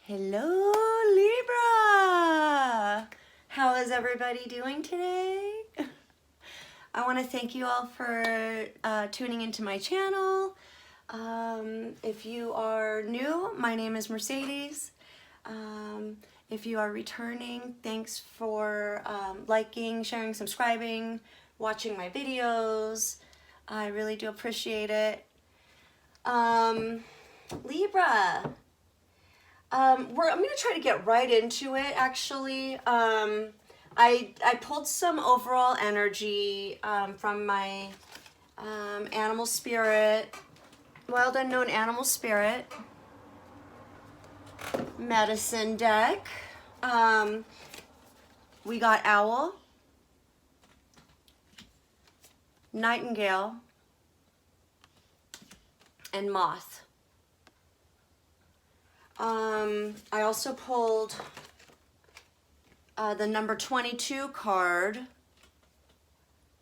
Hello, Libra! How is everybody doing today? I want to thank you all for tuning into my channel. If you are new, my name is Mercedes. If you are returning, thanks for liking, sharing, subscribing, watching my videos. I really do appreciate it. Libra. I'm going to try to get right into it, actually. I pulled some overall energy from my animal spirit, wild unknown animal spirit medicine deck. We got owl, nightingale, and moth. I also pulled the number 22 card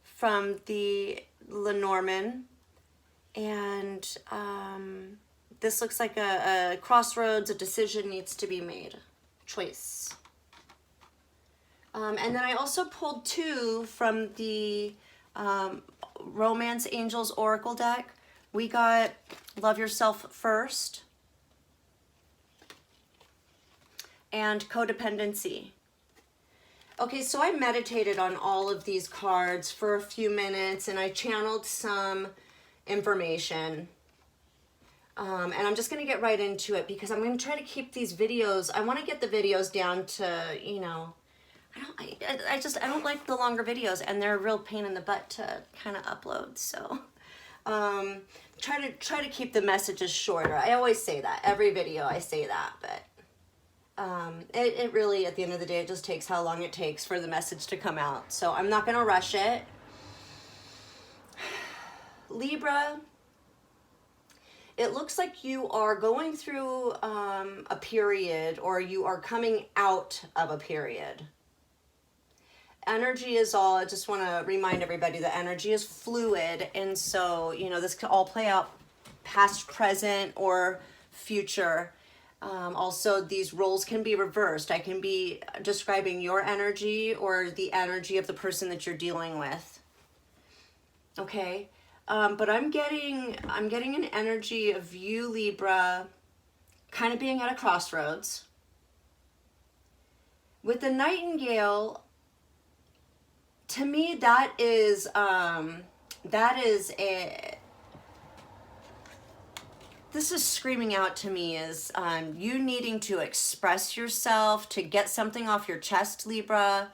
from the Lenormand, and this looks like a crossroads, a decision needs to be made, choice. And then I also pulled two from the Romance Angels Oracle deck. We got Love Yourself First and codependency. Okay, so I meditated on all of these cards for a few minutes and I channeled some information. And I'm just gonna get right into it because I'm gonna try to keep these videos, I wanna get the videos down to, you know, I don't like the longer videos and they're a real pain in the butt to kind of upload, so. Try to keep the messages shorter. I always say that, every video I say that, but it really, at the end of the day, it just takes how long it takes for the message to come out. So I'm not going to rush it. Libra, it looks like you are going through a period, or you are coming out of a period. Energy is all, I just want to remind everybody that energy is fluid. And so, you know, this could all play out past, present, or future. Also, these roles can be reversed. I can be describing your energy or the energy of the person that you're dealing with. Okay, but I'm getting an energy of you, Libra, kind of being at a crossroads. With the nightingale, to me, that is this is screaming out to me as you needing to express yourself, to get something off your chest, Libra.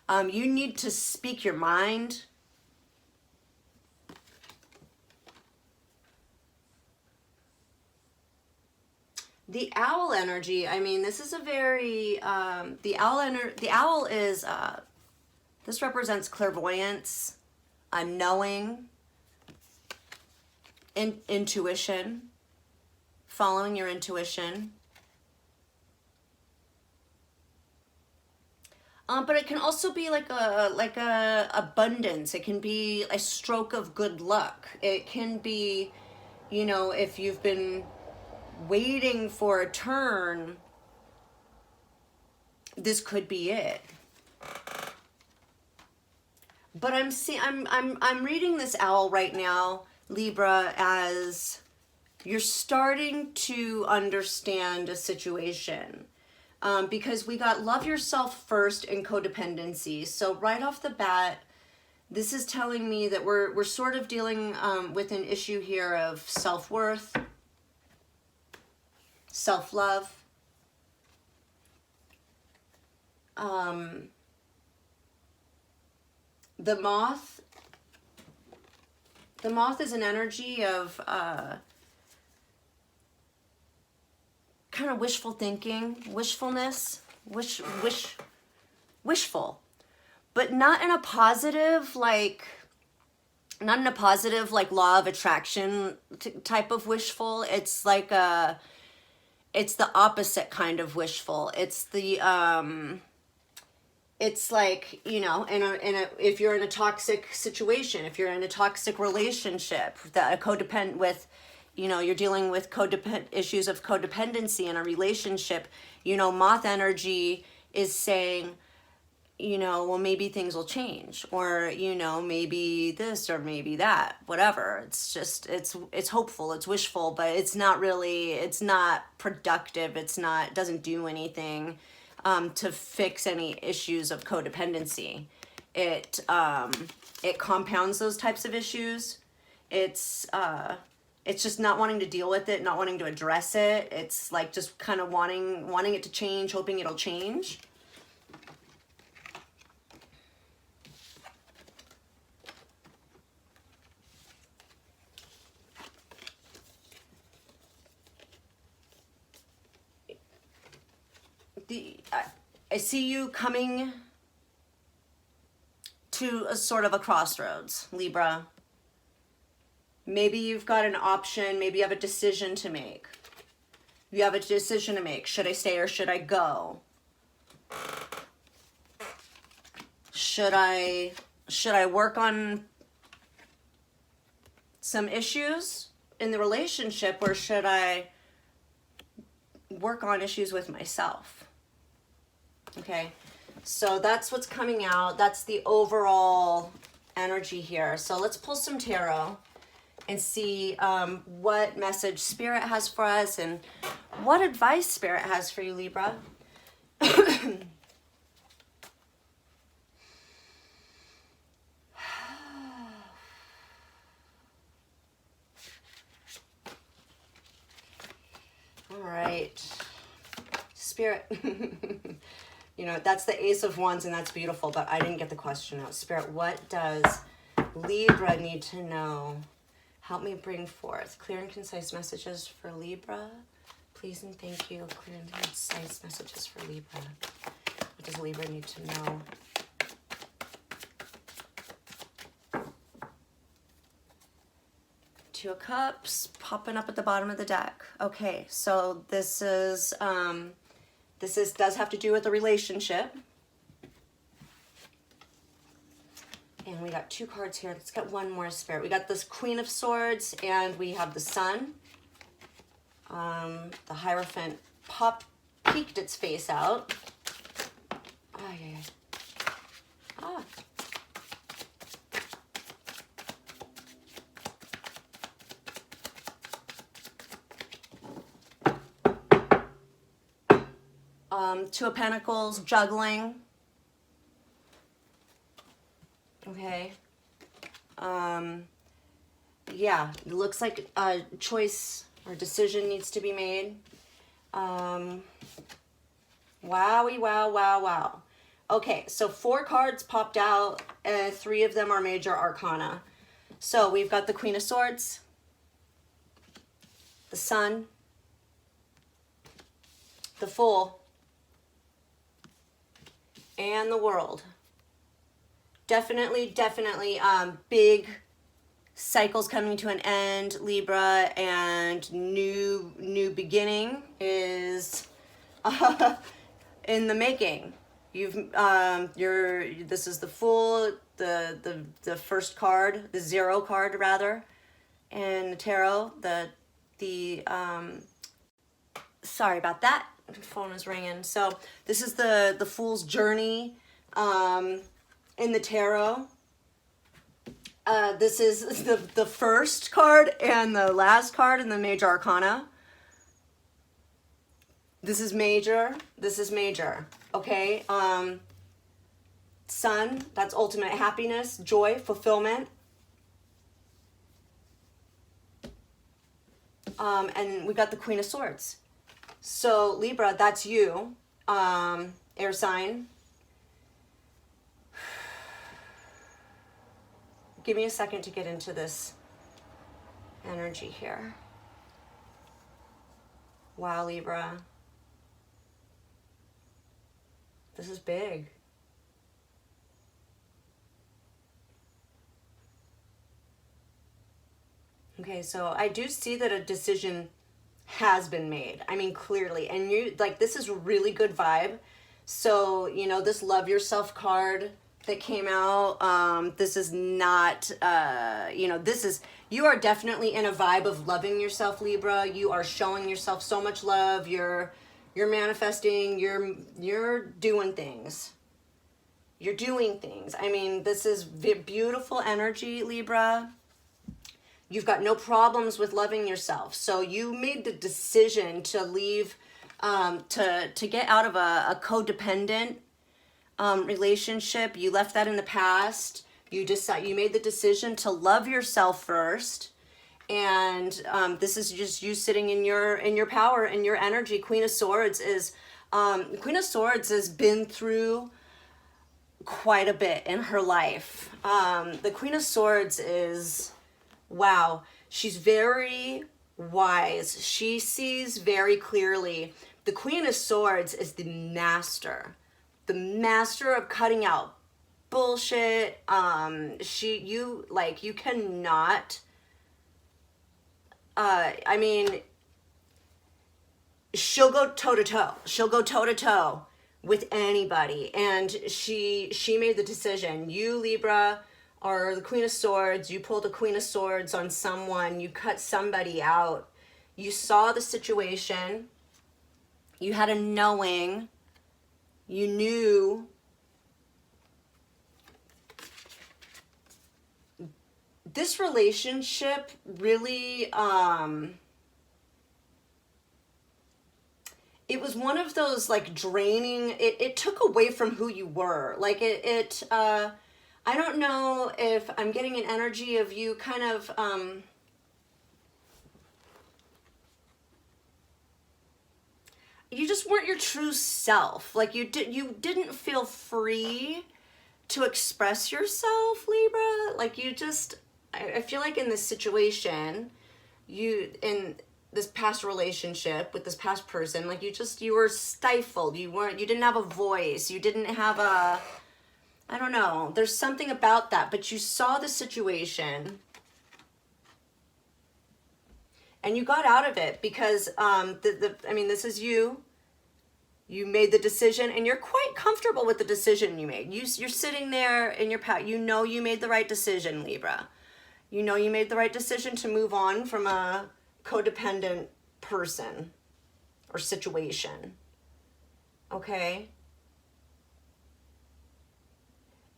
You need to speak your mind. The owl energy, I mean, this is a very, the owl is, this represents clairvoyance, knowing, intuition, following your intuition. But it can also be like a abundance. It can be a stroke of good luck. It can be, you know, if you've been waiting for a turn, this could be it. But I'm reading this owl right now, Libra, as you're starting to understand a situation. Because we got love yourself first and codependency. So right off the bat, this is telling me that we're sort of dealing with an issue here of self-worth, self-love. The moth is an energy of kind of wishful thinking, wishfulness, wishful, but not in a positive, like law of attraction type of wishful. It's like it's the opposite kind of wishful. It's the it's like, you know, if you're in a toxic situation, if you're in a toxic relationship, that a codependent with, you know, you're dealing with issues of codependency in a relationship, you know, moth energy is saying, you know, well, maybe things will change, or, you know, maybe this or maybe that, whatever. It's just, it's hopeful, it's wishful, but it's not really, it's not productive. It doesn't do anything to fix any issues of codependency. It compounds those types of issues. It's just not wanting to deal with it, not wanting to address it. It's like just kind of wanting it to change, hoping it'll change. I see you coming to a sort of a crossroads, Libra. Maybe you've got an option, maybe you have a decision to make. You have a decision to make. Should I stay or should I go? Should I work on some issues in the relationship, or should I work on issues with myself? Okay, so that's what's coming out. That's the overall energy here. So let's pull some tarot and see what message Spirit has for us and what advice Spirit has for you, Libra. All right, Spirit. You know, that's the Ace of Wands, and that's beautiful, but I didn't get the question out. Spirit, what does Libra need to know? Help me bring forth clear and concise messages for Libra. Please and thank you. Clear and concise messages for Libra. What does Libra need to know? Two of Cups popping up at the bottom of the deck. Okay, so this does have to do with a relationship. And we got two cards here. Let's get one more, Spirit. We got this Queen of Swords, and we have the Sun. The Hierophant peeked its face out. Oh, yeah. Two of Pentacles, juggling. Okay. Yeah, it looks like a choice or decision needs to be made. Wowie, wow. Okay, so 4 cards popped out. 3 of them are major arcana. So we've got the Queen of Swords, the Sun, the Fool, and the World. Definitely, big cycles coming to an end, Libra, and new beginning is in the making. This is the Fool, the first card, the 0 card rather, and the tarot, sorry about that. The phone is ringing. So this is the Fool's journey in the tarot. This is the first card and the last card in the major arcana. This is major. Okay. Sun, that's ultimate happiness, joy, fulfillment. And we got the Queen of Swords. So Libra, that's you, air sign. Give me a second to get into this energy here. Wow, Libra. This is big. Okay, so I do see that a decision has been made. I mean, clearly. And this is a really good vibe. So, this love yourself card that came out. This is not, you know, you are definitely in a vibe of loving yourself, Libra. You are showing yourself so much love. You're manifesting, you're doing things. You're doing things. I mean, this is beautiful energy, Libra. You've got no problems with loving yourself. So you made the decision to leave, to get out of a codependent relationship. You left that in the past. You made the decision to love yourself first. And this is just you sitting in your power and your energy. Queen of Swords has been through quite a bit in her life. The Queen of Swords is, wow, she's very wise. She sees very clearly. The Queen of Swords is the master of cutting out bullshit. You cannot, I mean, she'll go toe to toe. She'll go toe to toe with anybody. And she made the decision. You, Libra, are the Queen of Swords. You pulled a Queen of Swords on someone. You cut somebody out. You saw the situation. You had a knowing. You knew. This relationship really, it was one of those like draining, it took away from who you were. Like I don't know if I'm getting an energy of you kind of, you just weren't your true self. Like you didn't feel free to express yourself, Libra. Like you just, I feel like in this situation, in this past relationship with this past person, like you were stifled. You didn't have a voice. You didn't have I don't know. There's something about that, but you saw the situation and you got out of it because, I mean, this is you. You made the decision and you're quite comfortable with the decision you made. You're sitting there in your power. You know you made the right decision, Libra. You know you made the right decision to move on from a codependent person or situation. Okay?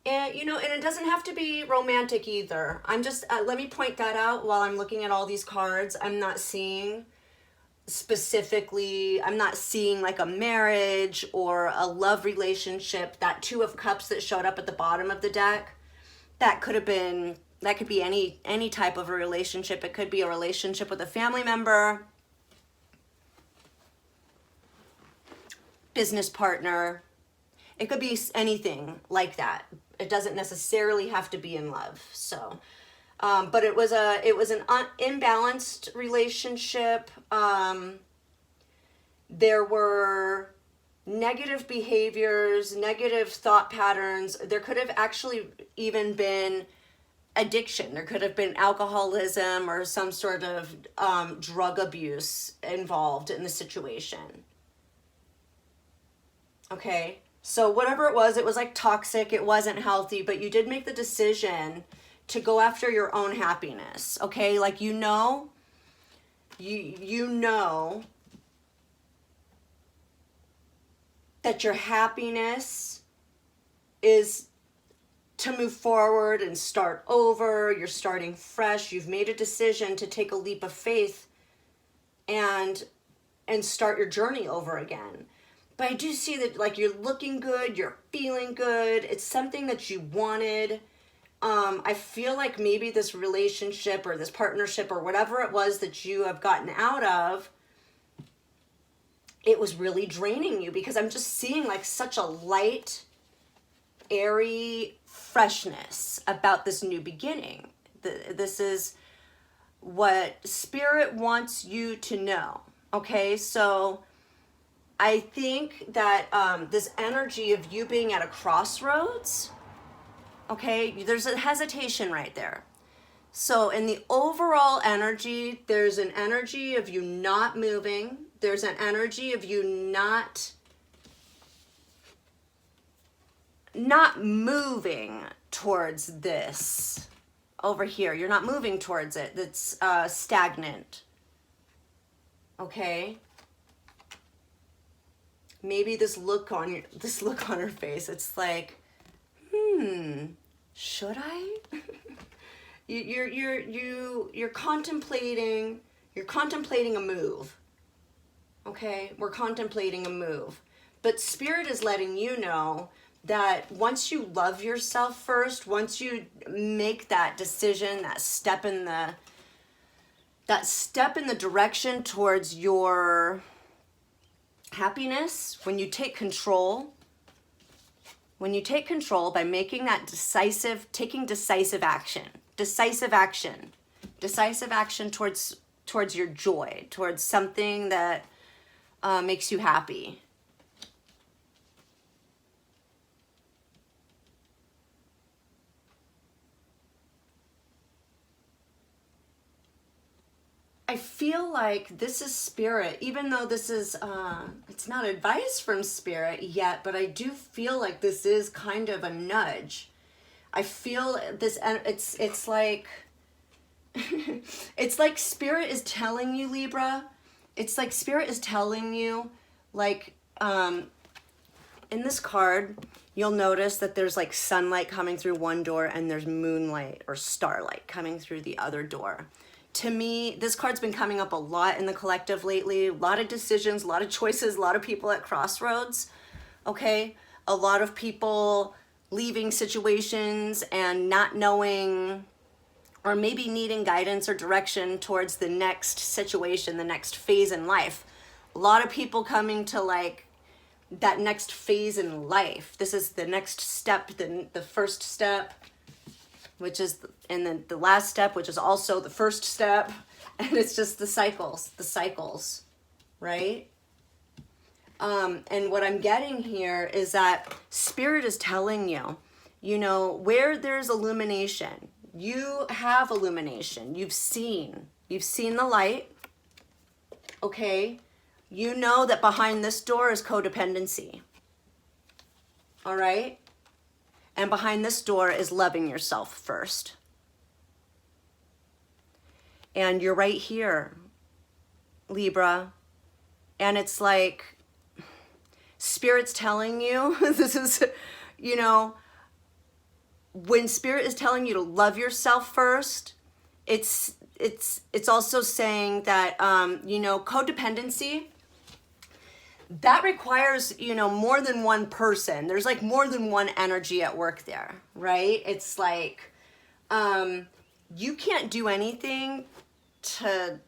And, you know, and it doesn't have to be romantic either. I'm just, let me point that out while I'm looking at all these cards. I'm not seeing specifically, I'm not seeing like a marriage or a love relationship. That Two of Cups that showed up at the bottom of the deck, that could be any type of a relationship. It could be a relationship with a family member, business partner. It could be anything like that. It doesn't necessarily have to be in love. So, but it was an imbalanced relationship. There were negative behaviors, negative thought patterns. There could have actually even been addiction. There could have been alcoholism or some sort of drug abuse involved in the situation. Okay? So whatever it was like toxic, it wasn't healthy, but you did make the decision to go after your own happiness, okay? Like, you know that your happiness is to move forward and start over. You're starting fresh. You've made a decision to take a leap of faith and start your journey over again. But I do see that, like, you're looking good, you're feeling good. It's something that you wanted. I feel like maybe this relationship or this partnership or whatever it was that you have gotten out of, it was really draining you, because I'm just seeing like such a light, airy freshness about this new beginning. This is what Spirit wants you to know. Okay, so I think that this energy of you being at a crossroads, okay, there's a hesitation right there. So in the overall energy, there's an energy of you not moving. There's an energy of you not not moving towards this over here. You're not moving towards it. That's stagnant. Okay? Maybe this look on her face, it's like, should I? You're contemplating a move. Okay? We're contemplating a move. But Spirit is letting you know that once you love yourself first, once you make that decision, that step in the direction towards your happiness, when you take control by making that taking decisive action towards your joy, towards something that makes you happy. I feel like this is Spirit, even though this is, it's not advice from Spirit yet, but I do feel like this is kind of a nudge. I feel this, it's like, it's like Spirit is telling you, Libra, it's like Spirit is telling you, like, in this card, you'll notice that there's like sunlight coming through one door and there's moonlight or starlight coming through the other door. To me, this card's been coming up a lot in the collective lately. A lot of decisions, a lot of choices, a lot of people at crossroads, okay? A lot of people leaving situations and not knowing, or maybe needing guidance or direction towards the next situation, the next phase in life. A lot of people coming to like that next phase in life. This is the next step, the first step, which is, and then the last step, which is also the first step. And it's just the cycles, right? And what I'm getting here is that Spirit is telling you, you know, where there's illumination, you have illumination. You've seen the light, okay? You know that behind this door is codependency, all right? And behind this door is loving yourself first. And you're right here, Libra. And it's like, Spirit's telling you, this is, you know, when Spirit is telling you to love yourself first, it's also saying that, you know, codependency, that requires, you know, more than one person. There's like more than one energy at work there, right? It's like, you can't do anything to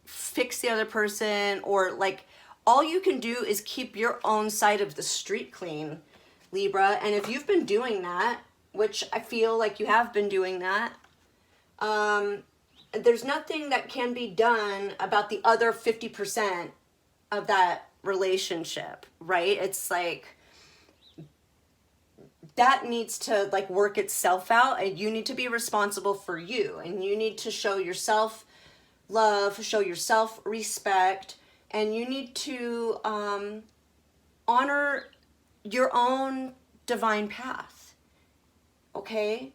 fix the other person, or like, all you can do is keep your own side of the street clean, Libra. And if you've been doing that, which I feel like you have been doing that, there's nothing that can be done about the other 50% of that relationship, right? It's like, that needs to like work itself out, and you need to be responsible for you, and you need to show yourself love, show yourself respect, and you need to honor your own divine path, okay?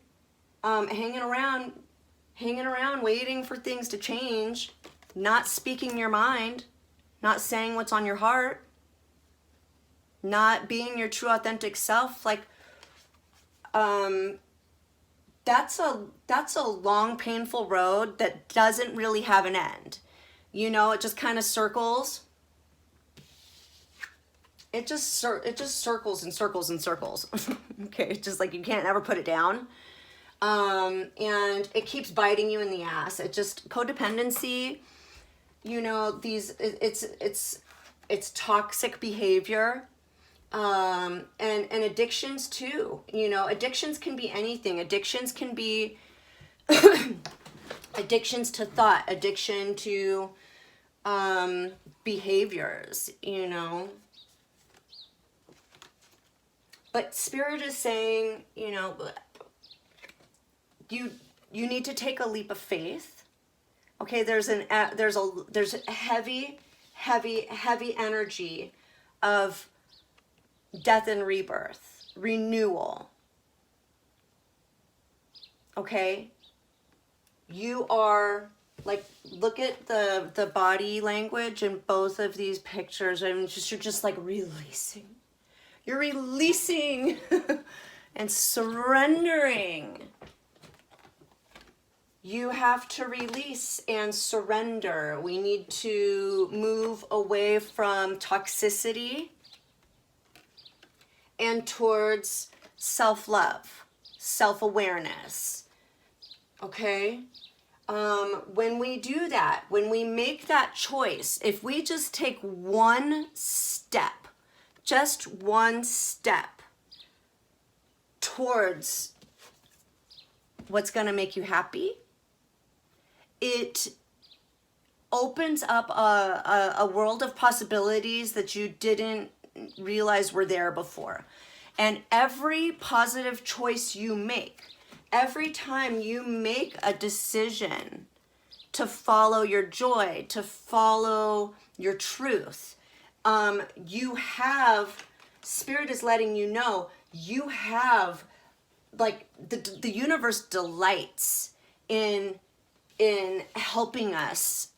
Hanging around waiting for things to change, not speaking your mind, not saying what's on your heart, not being your true authentic self, like, that's a long, painful road that doesn't really have an end. You know, it just kind of circles. It just circles and circles and circles. Okay, it's just like you can't ever put it down. And it keeps biting you in the ass. It just, codependency, you know, it's toxic behavior. And addictions too, you know, addictions can be anything. Addictions can be addictions to thought, addiction to behaviors, you know. But Spirit is saying, you know, you need to take a leap of faith. Okay, there's a heavy energy of death and rebirth. renewal. Okay? You are, like, look at the body language in both of these pictures, and you're just like releasing. You're releasing and surrendering. You have to release and surrender. We need to move away from toxicity and towards self-love, self-awareness. Okay? When we do that, when we make that choice, if we just take one step, just one step towards what's going to make you happy, it opens up a world of possibilities that you didn't realize were there before. And every positive choice you make, every time you make a decision to follow your joy, to follow your truth, you have, Spirit is letting you know, you have, like, the universe delights in helping us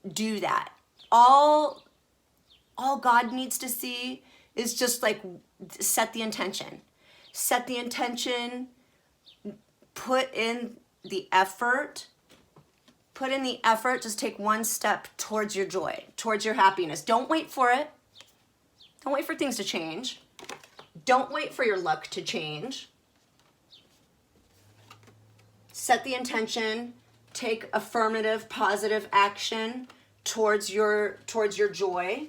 do that. All God needs to see is just like set the intention. Set the intention, put in the effort. Put in the effort, just take one step towards your joy, towards your happiness. Don't wait for it. Don't wait for things to change. Don't wait for your luck to change. Set the intention, take affirmative, positive action towards your joy.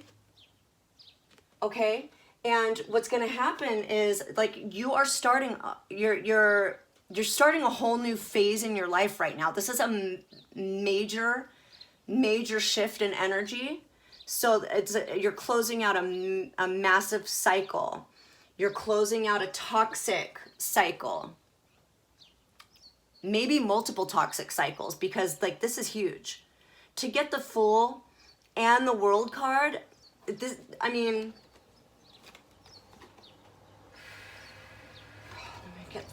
Okay? And what's going to happen is, like, you are starting you're starting a whole new phase in your life right now. This is a major shift in energy. So you're closing out a massive cycle. You're closing out a toxic cycle. Maybe multiple toxic cycles, because, like, this is huge. To get the Fool and the World card, this, I mean,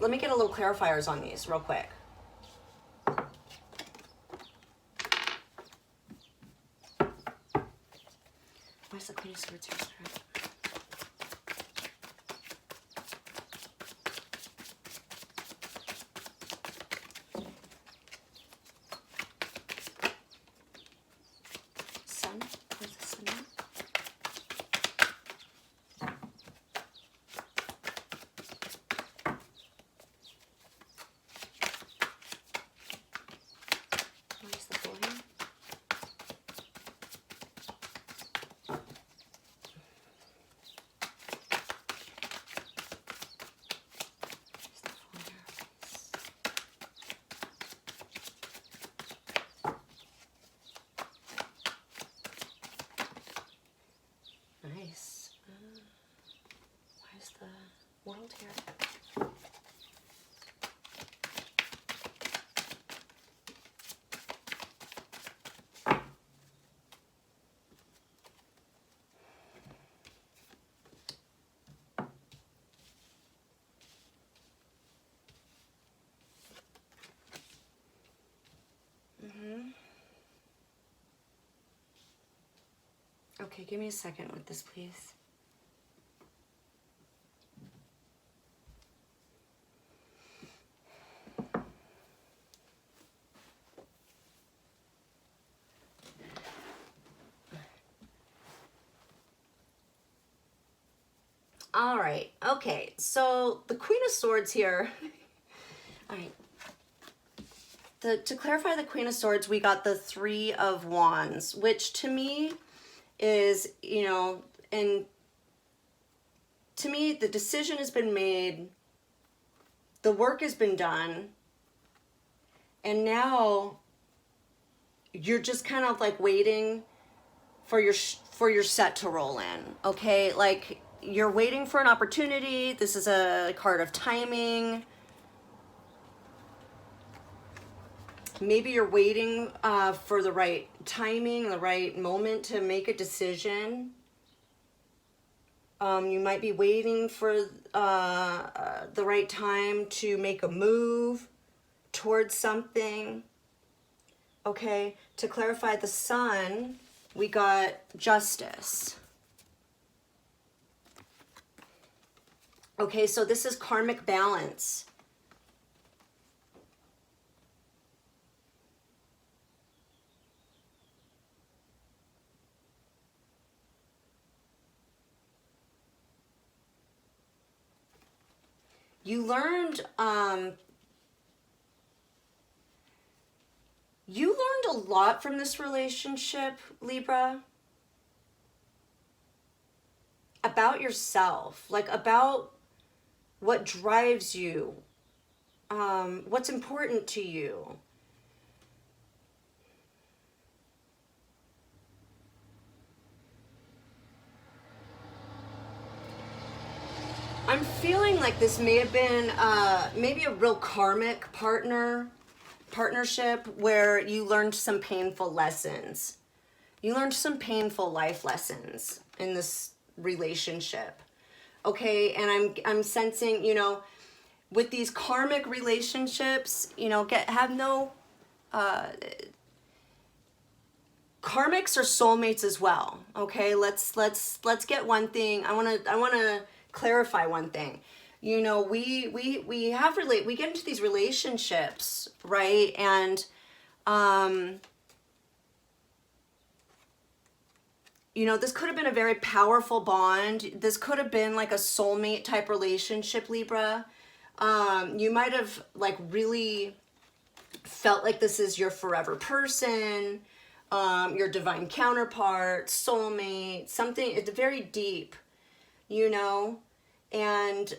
let me get a little clarifiers on these real quick. Where's the Queen of Swords here? Sun? Where's the sun? Where's the Fool here? Nice. Why is the World here? Okay, give me a second with this, please. All right, okay, so the Queen of Swords here. All right. To clarify the Queen of Swords, we got the Three of Wands, which to me is, you know, and to me, the decision has been made, the work has been done, and now you're just kind of like waiting for your set to roll in, okay? Like, you're waiting for an opportunity. This is a card of timing. Maybe you're waiting for the right timing, the right moment to make a decision. You might be waiting for the right time to make a move towards something. Okay, to clarify the sun, we got justice. Okay, so this is karmic balance. You learned a lot from this relationship, Libra, about yourself, like about what drives you, what's important to you. I'm feeling like this may have been maybe a real karmic partnership where you learned some painful lessons. You learned some painful life lessons in this relationship. Okay, and I'm sensing, you know, with these karmic relationships, you know, have no karmics are soulmates as well. Okay, let's get one thing. I want to clarify one thing. You know, we get into these relationships, right? And you know, this could have been a very powerful bond. This could have been like a soulmate type relationship, Libra. You might have like really felt like this is your forever person, your divine counterpart, soulmate, something. It's very deep, you know. And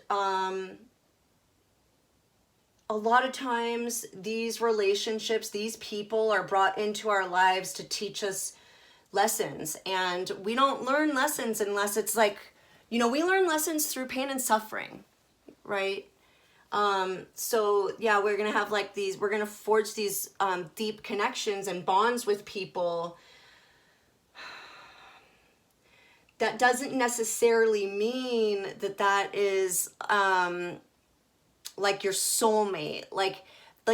a lot of times these relationships, these people are brought into our lives to teach us lessons. And we don't learn lessons unless it's like, you know, we learn lessons through pain and suffering, right? So yeah, we're going to have like these, we're going to forge these deep connections and bonds with people. That doesn't necessarily mean that that is like your soulmate. Like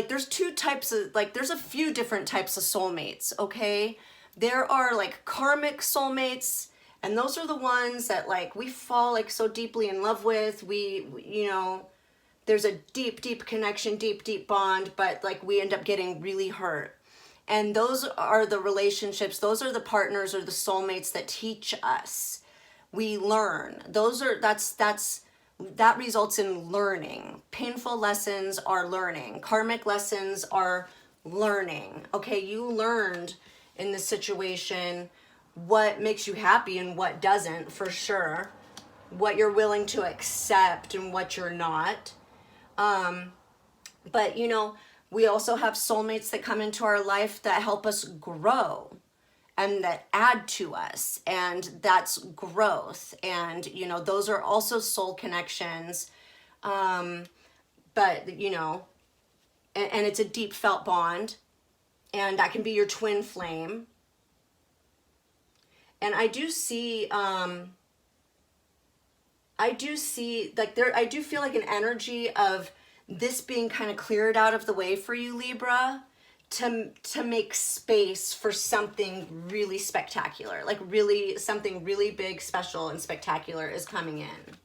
there's two types of, like there's a few different types of soulmates, okay? There are like karmic soulmates, and those are the ones that like we fall like so deeply in love with. We you know, there's a deep connection, deep bond, but like we end up getting really hurt. And those are the relationships, those are the partners or the soulmates that teach us. We learn. That results in learning. Painful lessons are learning. Karmic lessons are learning. Okay, you learned in this situation what makes you happy and what doesn't, for sure. What you're willing to accept and what you're not. But you know, we also have soulmates that come into our life that help us grow and that add to us, and that's growth. And you know, those are also soul connections. But you know, and it's a deep felt bond, and that can be your twin flame. And I do see like I do feel like an energy of this being kind of cleared out of the way for you, Libra, to make space for something really spectacular. Like really, something really big, special, and spectacular is coming in.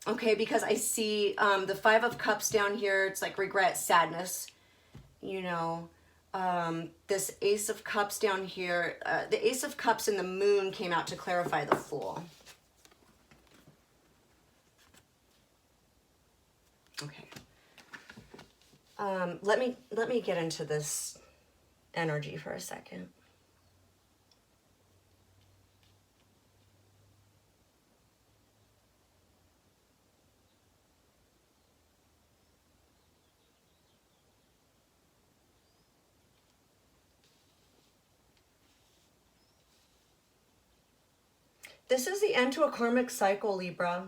Okay, because I see the Five of Cups down here. It's like regret, sadness, you know. This Ace of Cups down here. The Ace of Cups and the Moon came out to clarify the Fool. Okay. Let me get into this energy for a second. This is the end to a karmic cycle, Libra.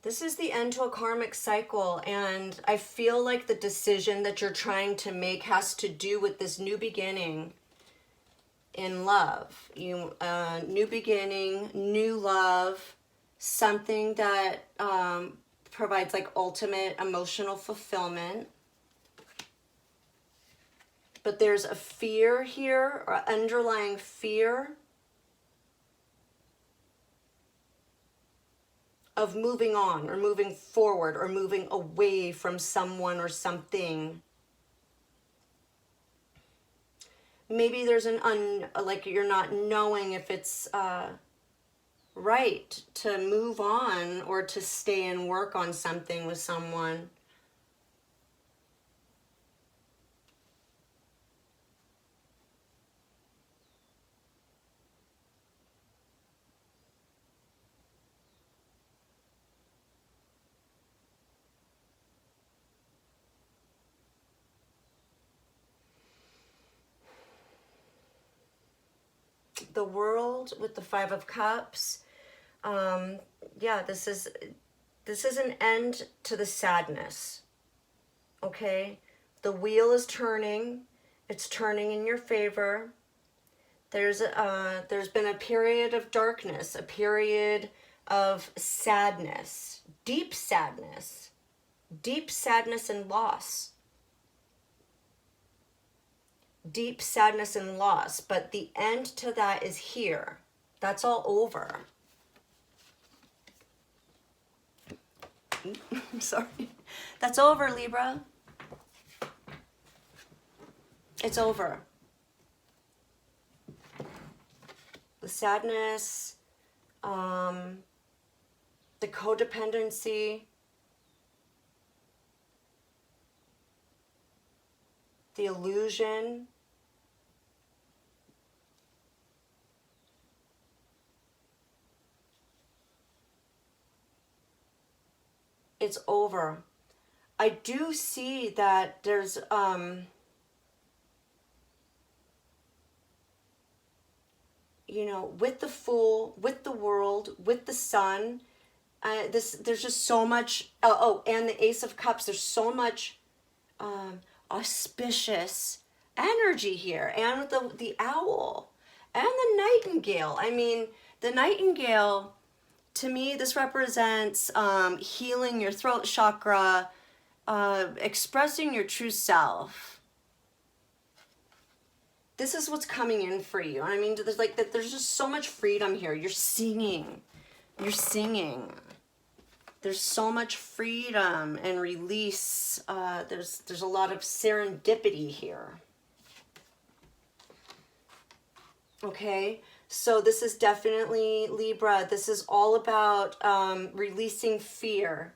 This is the end to a karmic cycle, and I feel like the decision that you're trying to make has to do with this new beginning. in love. New beginning, new love, something that provides like ultimate emotional fulfillment. But there's a fear here, or underlying fear of moving on or moving forward or moving away from someone or something. Maybe there's like you're not knowing if it's right to move on or to stay and work on something with someone. The World with the Five of Cups. Yeah, this is an end to the sadness. Okay? The wheel is turning. It's turning in your favor. There's been a period of darkness, a period of sadness, deep sadness and loss. Deep sadness and loss, but the end to that is here. That's all over. I'm sorry. That's over, Libra. It's over. The sadness, the codependency, the illusion, it's over. I do see that there's you know, with the Fool, with the World, with the Sun, there's just so much. And the Ace of Cups. There's so much auspicious energy here, and with the Owl and the Nightingale. I mean, the Nightingale, to me, this represents healing your throat chakra, expressing your true self. This is what's coming in for you. And I mean, there's just so much freedom here. You're singing. There's so much freedom and release. There's a lot of serendipity here. Okay, so this is definitely, Libra, this is all about releasing fear.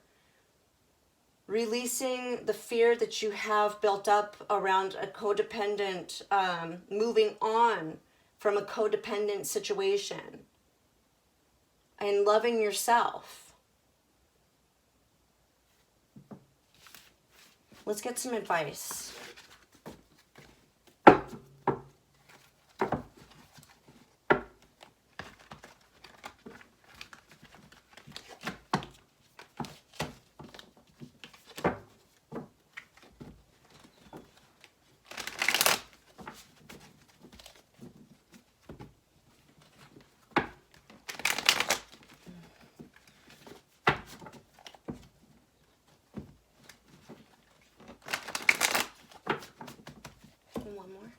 Releasing the fear that you have built up around a codependent, moving on from a codependent situation. And loving yourself. Let's get some advice. One more.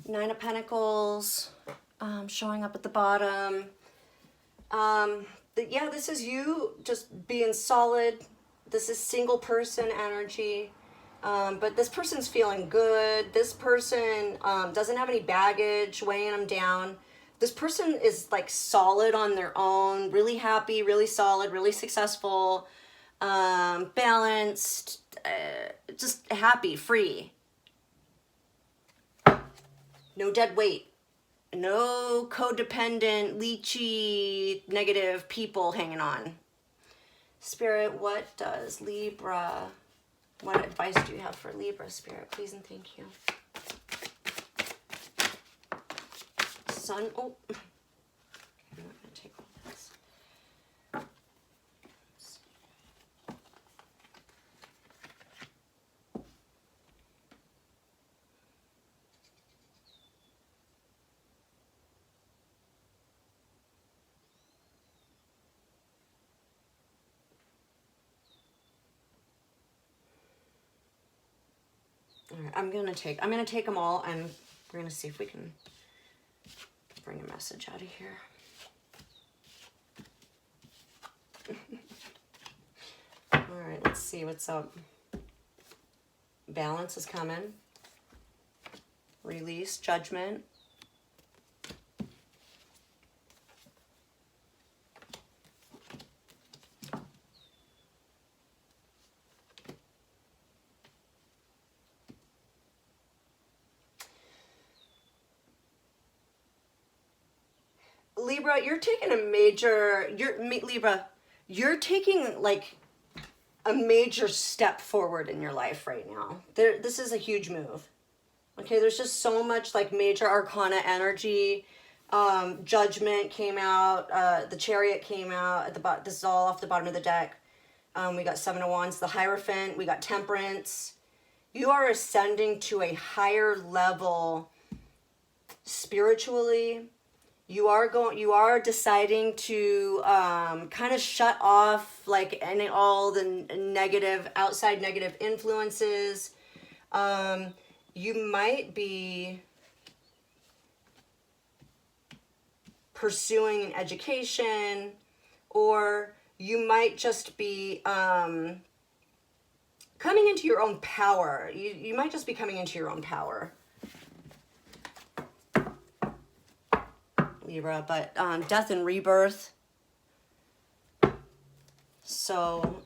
Nine of Pentacles, showing up at the bottom. Yeah, this is you just being solid. This is single person energy. But this person's feeling good. This person doesn't have any baggage weighing them down. This person is like solid on their own, really happy, really solid, really successful, balanced, just happy, free. No dead weight. No codependent, leechy, negative people hanging on. Spirit, what does Libra... What advice do you have for Libra, Spirit? Please and thank you. Sun. Oh, okay, I'm not going to take all this. All right, I'm gonna take them all, and we're gonna see if we can bring a message out of here. All right, let's see what's up. Balance is coming. Release, judgment. Libra, you're taking a major, Libra, you're taking like a major step forward in your life right now. This is a huge move. Okay, there's just so much like major arcana energy. Judgment came out, the Chariot came out at the bottom. This is all off the bottom of the deck. We got Seven of Wands, the Hierophant, we got Temperance. You are ascending to a higher level spiritually. You are deciding to kind of shut off like all the outside negative influences. You might be pursuing an education, or you might just be coming into your own power. You might just be coming into your own power, Libra, but death and rebirth. So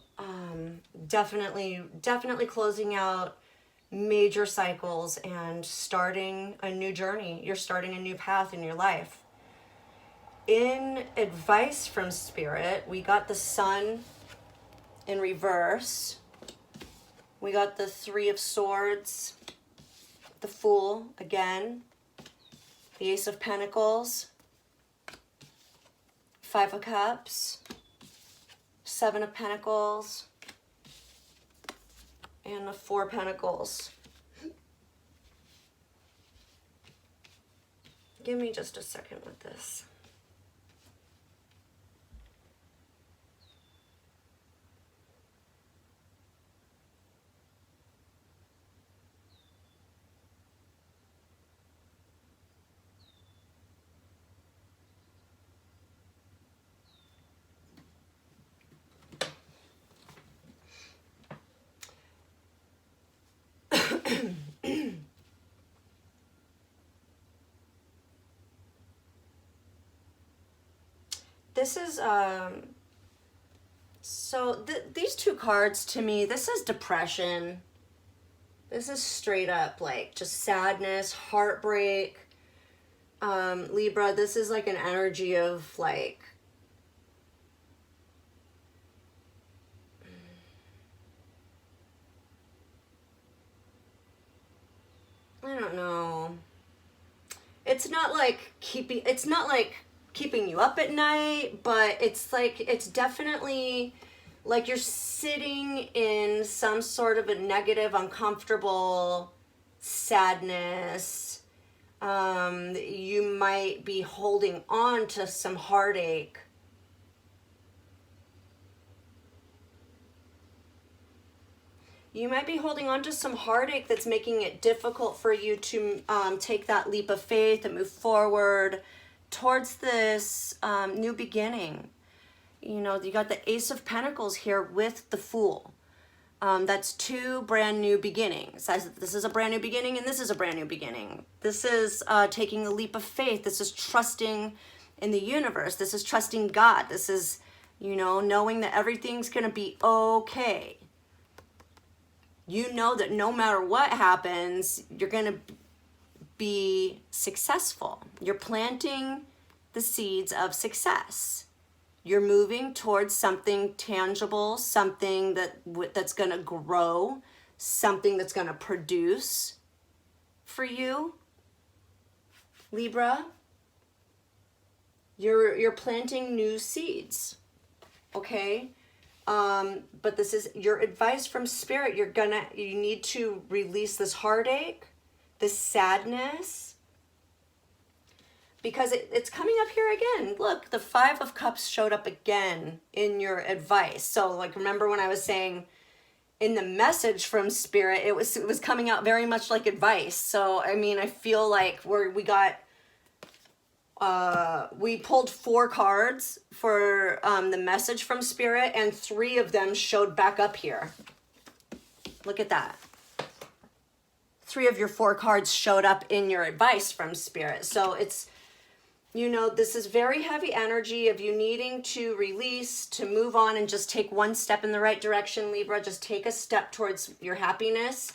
definitely closing out major cycles and starting a new journey. You're starting a new path in your life. In advice from Spirit, we got the Sun in reverse. We got the Three of Swords, the Fool again, the Ace of Pentacles, Five of Cups, Seven of Pentacles, and the Four of Pentacles. Give me just a second with this. This is, these two cards to me, this is depression. This is straight up like just sadness, heartbreak. Libra, this is like an energy of like, I don't know. It's not like keeping you up at night, but it's like, it's definitely like you're sitting in some sort of a negative, uncomfortable sadness. You might be holding on to some heartache. You might be holding on to some heartache that's making it difficult for you to take that leap of faith and move forward towards this new beginning. You know, you got the Ace of Pentacles here with the Fool. That's two brand new beginnings. This is a brand new beginning, and this is a brand new beginning. This is taking a leap of faith. This is trusting in the universe. This is trusting God. This is, you know, knowing that everything's going to be okay. You know that no matter what happens, you're going to be successful. You're planting the seeds of success. You're moving towards something tangible, something that's going to grow, something that's going to produce for you, Libra. You're planting new seeds, okay? But this is your advice from spirit. You need to release this heartache, this sadness, because it's coming up here again. Look, the Five of Cups showed up again in your advice. So like, remember when I was saying in the message from spirit, it was coming out very much like advice. So, I mean, I feel like we pulled 4 cards for the message from spirit, and 3 of them showed back up here. Look at that. 3 of your 4 cards showed up in your advice from spirit. So it's, you know, this is very heavy energy of you needing to release, to move on and just take one step in the right direction, Libra. Just take a step towards your happiness.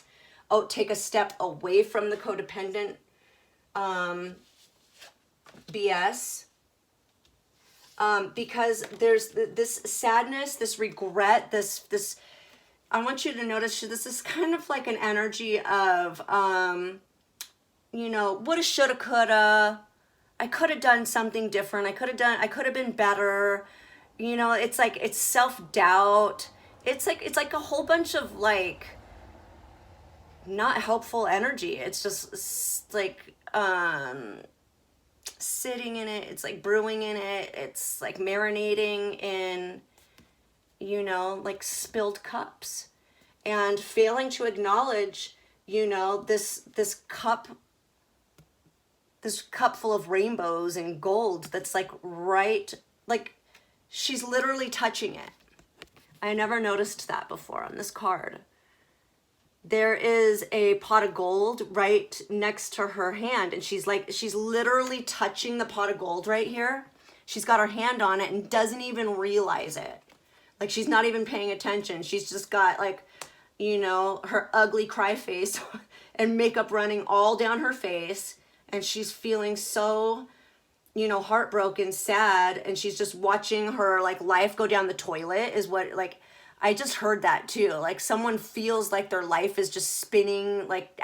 Oh, take a step away from the codependent BS. Because there's this sadness, this regret, this I want you to notice this is kind of like an energy of, you know, woulda, shoulda, coulda. I could have done something different. I could have been better. You know, it's like, it's self-doubt. It's like a whole bunch of like not helpful energy. It's just like sitting in it. It's like brewing in it. It's like marinating in, you know, like spilled cups, and failing to acknowledge, you know, this cup full of rainbows and gold that's like right, like she's literally touching it. I never noticed that before on this card. There is a pot of gold right next to her hand, and she's literally touching the pot of gold right here. She's got her hand on it and doesn't even realize it. Like, she's not even paying attention. She's just got, like, you know, her ugly cry face and makeup running all down her face, and she's feeling so, you know, heartbroken, sad, and she's just watching her, like, life go down the toilet is what, like, I just heard that too. Like, someone feels like their life is just spinning, like,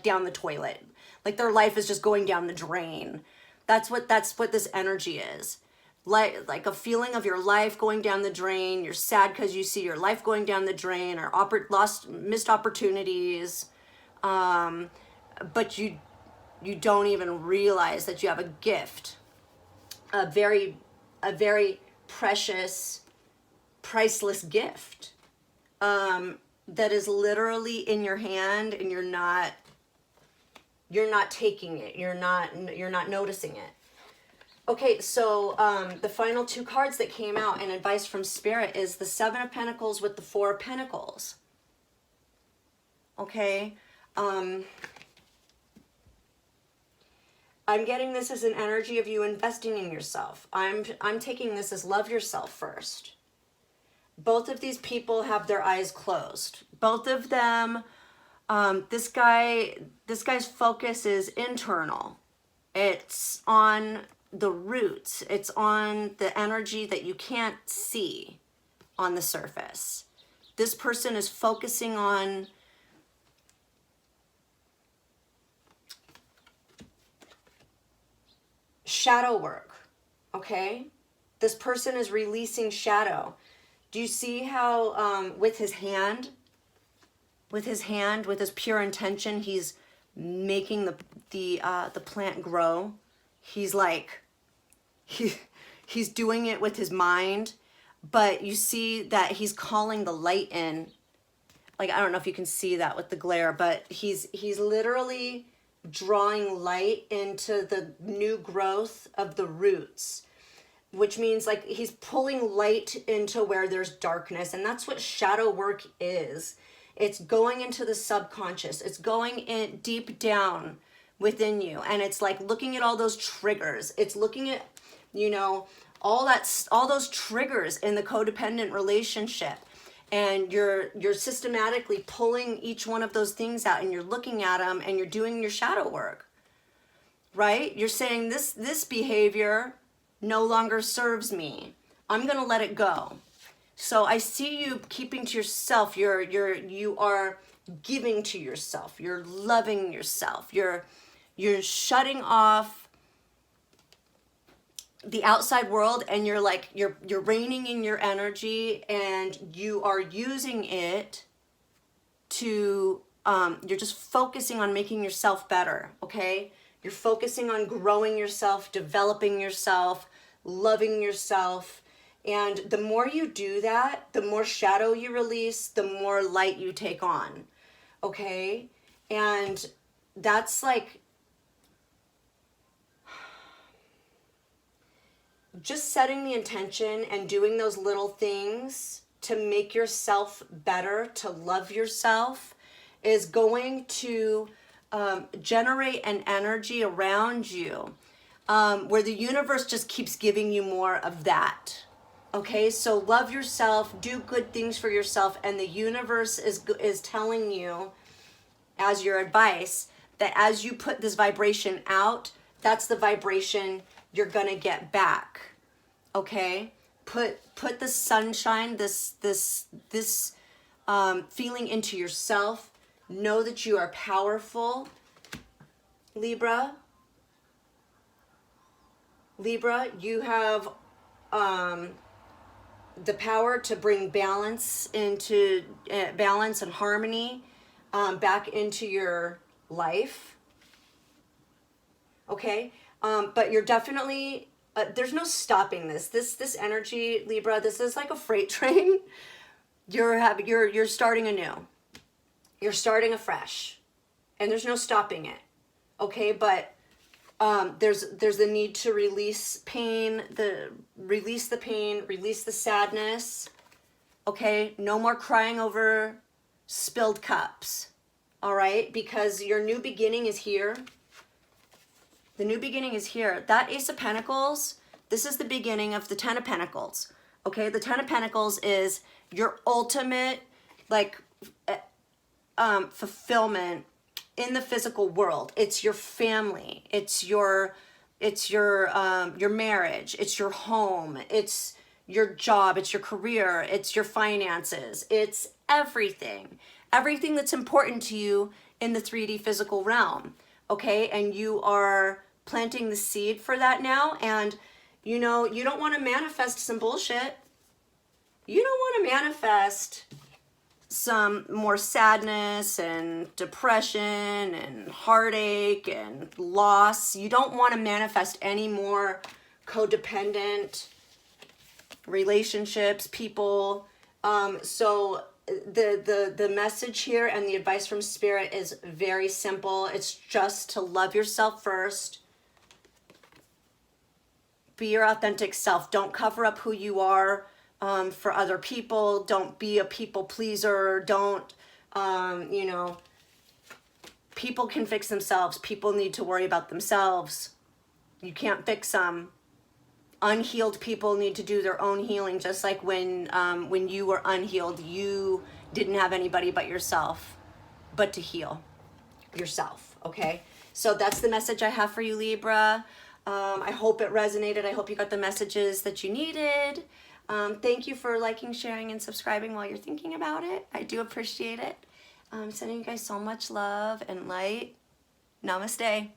down the toilet. Like, their life is just going down the drain. That's what this energy is. Like a feeling of your life going down the drain. You're sad because you see your life going down the drain, or missed opportunities. But you don't even realize that you have a gift, a very precious, priceless gift, that is literally in your hand, and you're not taking it. You're not noticing it. Okay, so the final 2 cards that came out in advice from spirit is the 7 of Pentacles with the 4 of Pentacles. Okay, I'm getting this as an energy of you investing in yourself. I'm taking this as love yourself first. Both of these people have their eyes closed. Both of them, this guy's focus is internal. It's on the roots. It's on the energy that you can't see on the surface. This person is focusing on shadow work, okay? This person is releasing shadow. Do you see how with his with his pure intention, he's making the plant grow? He's like, he's doing it with his mind, but you see that he's calling the light in. Like, I don't know if you can see that with the glare, but he's literally drawing light into the new growth of the roots, which means like he's pulling light into where there's darkness. And that's what shadow work is. It's going into the subconscious. It's going in deep down within you. And it's like looking at all those triggers. It's looking at, you know, all those triggers in the codependent relationship. And you're systematically pulling each one of those things out, and you're looking at them, and you're doing your shadow work, right? You're saying this behavior no longer serves me. I'm going to let it go. So I see you keeping to yourself. You are giving to yourself. You're loving yourself. You're shutting off the outside world, and you're like, you're reining in your energy, and you are using it to, you're just focusing on making yourself better, okay? You're focusing on growing yourself, developing yourself, loving yourself. And the more you do that, the more shadow you release, the more light you take on, okay? And that's like, just setting the intention and doing those little things to make yourself better, to love yourself, is going to generate an energy around you where the universe just keeps giving you more of that. Okay, so love yourself, do good things for yourself, and the universe is telling you, as your advice, that as you put this vibration out, that's the vibration you're gonna get back. Okay, put the sunshine, this feeling into yourself. Know that you are powerful, Libra. Libra, you have the power to bring balance into balance and harmony back into your life. Okay, but you're definitely there's no stopping this energy, Libra. This is like a freight train. You're starting anew. You're starting afresh, and there's no stopping it. Okay, but there's the need to release pain, release the sadness. Okay, no more crying over spilled cups. All right, because your new beginning is here. The new beginning is here. That Ace of Pentacles, this is the beginning of the Ten of Pentacles. Okay, the Ten of Pentacles is your ultimate, like, fulfillment in the physical world. It's your family. It's your marriage. It's your home. It's your job. It's your career. It's your finances. It's everything. Everything that's important to you in the 3D physical realm. Okay, and you are planting the seed for that now. And you know, you don't want to manifest some bullshit. You don't want to manifest some more sadness and depression and heartache and loss. You don't want to manifest any more codependent relationships, people. So the message here and the advice from Spirit is very simple. It's just to love yourself first. Be your authentic self. Don't cover up who you are for other people. Don't be a people pleaser. Don't, you know, people can fix themselves. People need to worry about themselves. You can't fix them. Unhealed people need to do their own healing, just like when you were unhealed, you didn't have anybody but yourself, but to heal yourself, okay? So that's the message I have for you, Libra. I hope it resonated. I hope you got the messages that you needed. Thank you for liking, sharing, and subscribing while you're thinking about it. I do appreciate it. I'm sending you guys so much love and light. Namaste.